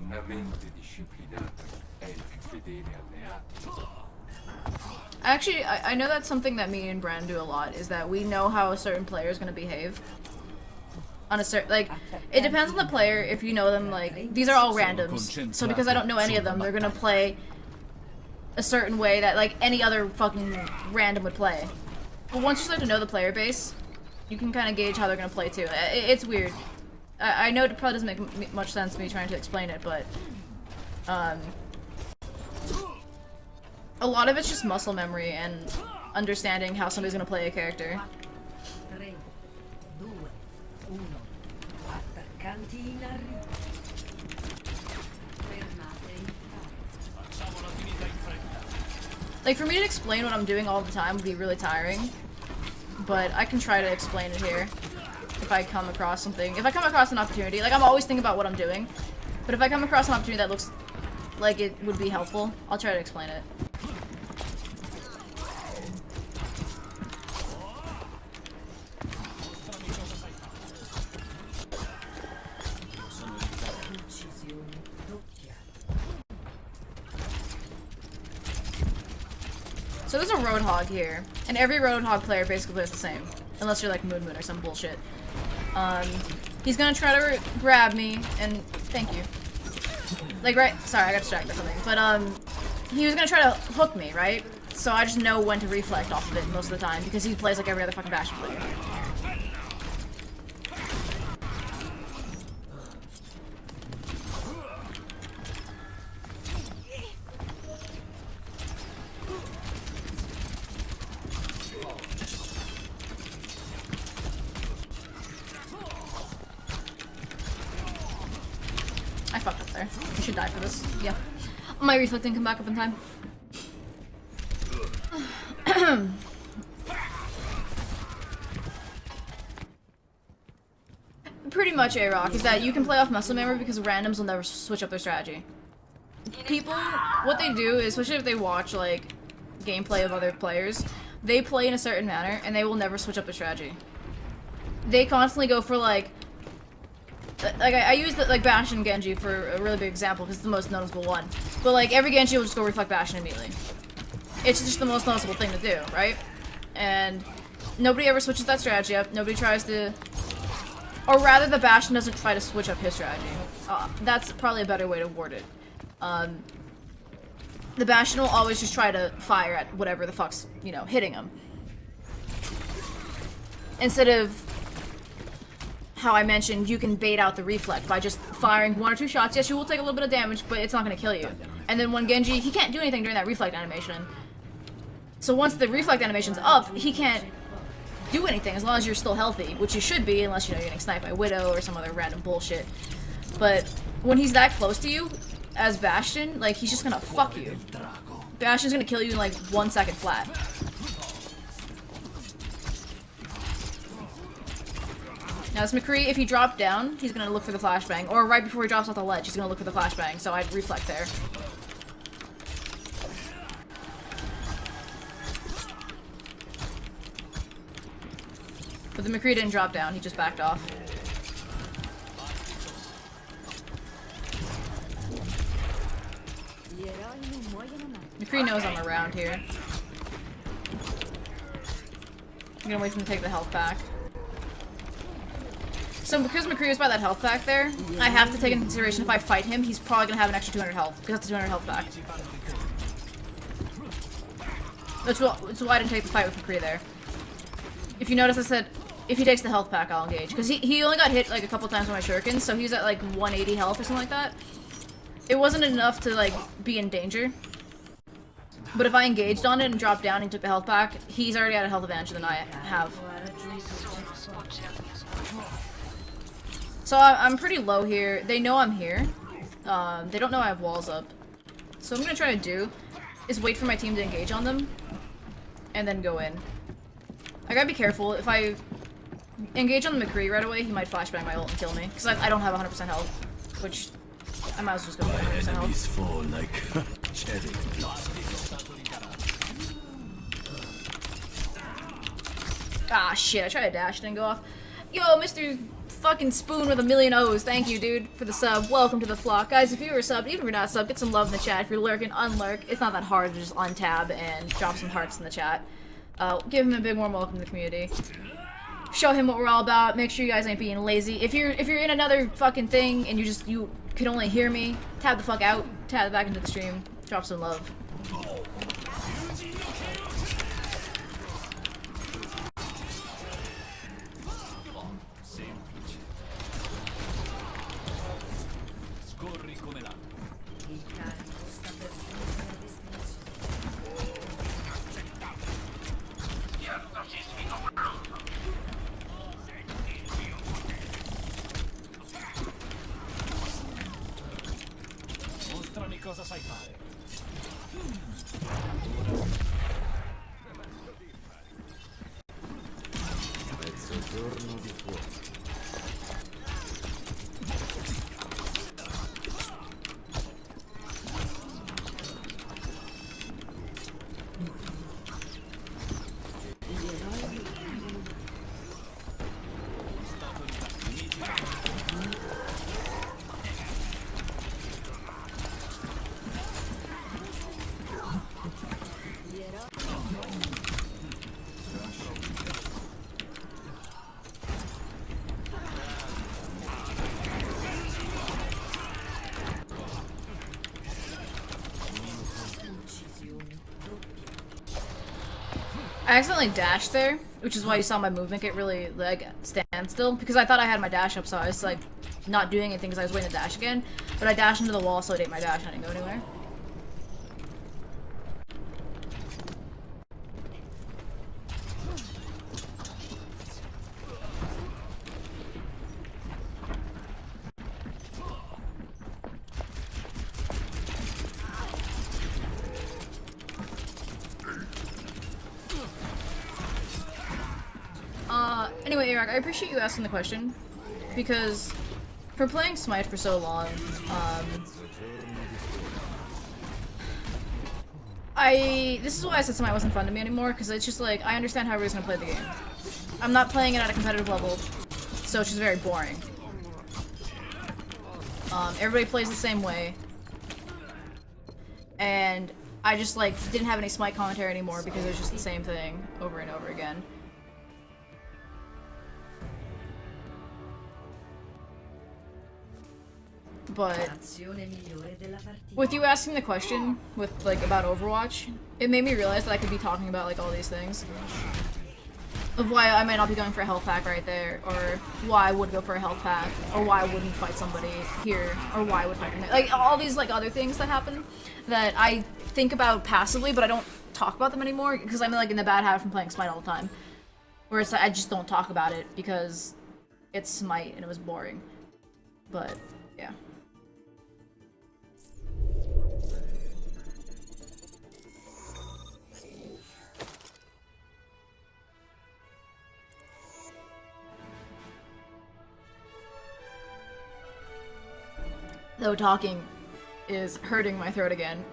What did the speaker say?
Una mente disciplinata è il più fedele alleato. Actually, I know that's something that me and Brand do a lot, is that we know how a certain player is going to behave. On a certain, like, it depends on the player if you know them, like, these are all randoms. So because I don't know any of them, they're going to play a certain way that, like, any other fucking random would play. But once you start to know the player base, you can kind of gauge how they're going to play too. It's weird. I know it probably doesn't make much sense me trying to explain it, but, a lot of it's just muscle memory and understanding how somebody's gonna play a character. Like, for me to explain what I'm doing all the time would be really tiring, but I can try to explain it here if I come across something. If I come across an opportunity, like, I'm always thinking about what I'm doing, but if I come across an opportunity that looks like it would be helpful, I'll try to explain it. So there's a Roadhog here, and every Roadhog player basically plays the same, unless you're like Moon Moon or some bullshit. He's gonna try to grab me, and thank you. Like, right, sorry, I got distracted or something, but he was gonna try to hook me, right? So I just know when to reflect off of it most of the time, because he plays like every other fucking Bastion player. I fucked up there. I should die for this. Yeah. My reflect didn't come back up in time. Pretty much, A-Rock, is that you can play off muscle memory because randoms will never switch up their strategy. People, what they do is, especially if they watch, like, gameplay of other players, they play in a certain manner, and they will never switch up their strategy. They constantly go for, like I use like Bastion and Genji for a really big example because it's the most noticeable one. But like every Genji will just go reflect Bastion immediately. It's just the most noticeable thing to do, right? And nobody ever switches that strategy up. Nobody tries to, or rather, the Bastion doesn't try to switch up his strategy. That's probably a better way to word it. The Bastion will always just try to fire at whatever the fuck's, you know, hitting him. Instead of how I mentioned, you can bait out the reflect by just firing 1 or 2 shots. Yes, you will take a little bit of damage, but it's not going to kill you. And then when Genji, he can't do anything during that reflect animation. So once the reflect animation's up, he can't do anything as long as you're still healthy, which you should be, unless, you know, you're getting sniped by Widow or some other random bullshit. But when he's that close to you, as Bastion, like, he's just gonna fuck you. Bastion's gonna kill you in like 1 second flat. Now this McCree, if he dropped down, he's gonna look for the flashbang. Or right before he drops off the ledge, he's gonna look for the flashbang, so I'd reflect there. But the McCree didn't drop down, he just backed off. McCree knows I'm around here. I'm gonna wait for him to take the health pack. So because McCree was by that health pack there, I have to take into consideration if I fight him, he's probably gonna have an extra 200 health, because that's a 200 health pack. That's why I didn't take the fight with McCree there. If you notice, I said, if he takes the health pack, I'll engage. Because he only got hit like a couple times with my shurikens, so he's at like 180 health or something like that. It wasn't enough to like be in danger. But if I engaged on it and dropped down and took the health pack, he's already at a health advantage than I have. So I'm pretty low here. They know I'm here. They don't know I have walls up. So what I'm gonna try to do is wait for my team to engage on them, and then go in. I gotta be careful. If I engage on the McCree right away, he might flashbang my ult and kill me. Because I don't have 100% health, which I might as well just go for 100% health. Fall like cherry blossom. Ah, shit, I tried to dash, didn't go off. Yo, Mr. fucking spoon with a million O's. Thank you, dude, for the sub. Welcome to the flock. Guys, if you were subbed, even if you're not subbed, get some love in the chat. If you're lurking, unlurk. It's not that hard to just untab and drop some hearts in the chat. Give him a big warm welcome to the community. Show him what we're all about. Make sure you guys ain't being lazy. If you're in another fucking thing and you can only hear me, tab the fuck out. Tab back into the stream. Drop some love. Cosa sai fare? Mezzogiorno di fuoco. I accidentally dashed there, which is why you saw my movement get really, like, stand still, because I thought I had my dash up, so I was, like, not doing anything because I was waiting to dash again, but I dashed into the wall, so I ate my dash and I didn't go anywhere. Anyway, Iraq, I appreciate you asking the question, because for playing Smite for so long, this is why I said Smite wasn't fun to me anymore, because it's just like, I understand how everybody's gonna play the game. I'm not playing it at a competitive level, so it's just very boring. Everybody plays the same way, and I just, like, didn't have any Smite commentary anymore because it was just the same thing over and over again. But with you asking the question with like about Overwatch, it made me realize that I could be talking about like all these things. Of why I might not be going for a health pack right there, or why I would go for a health pack, or why I wouldn't fight somebody here, or why I would fight like all these like other things that happen that I think about passively, but I don't talk about them anymore because I'm like in the bad habit from playing Smite all the time. Where it's like, I just don't talk about it because it's Smite and it was boring. But yeah. Though talking is hurting my throat again.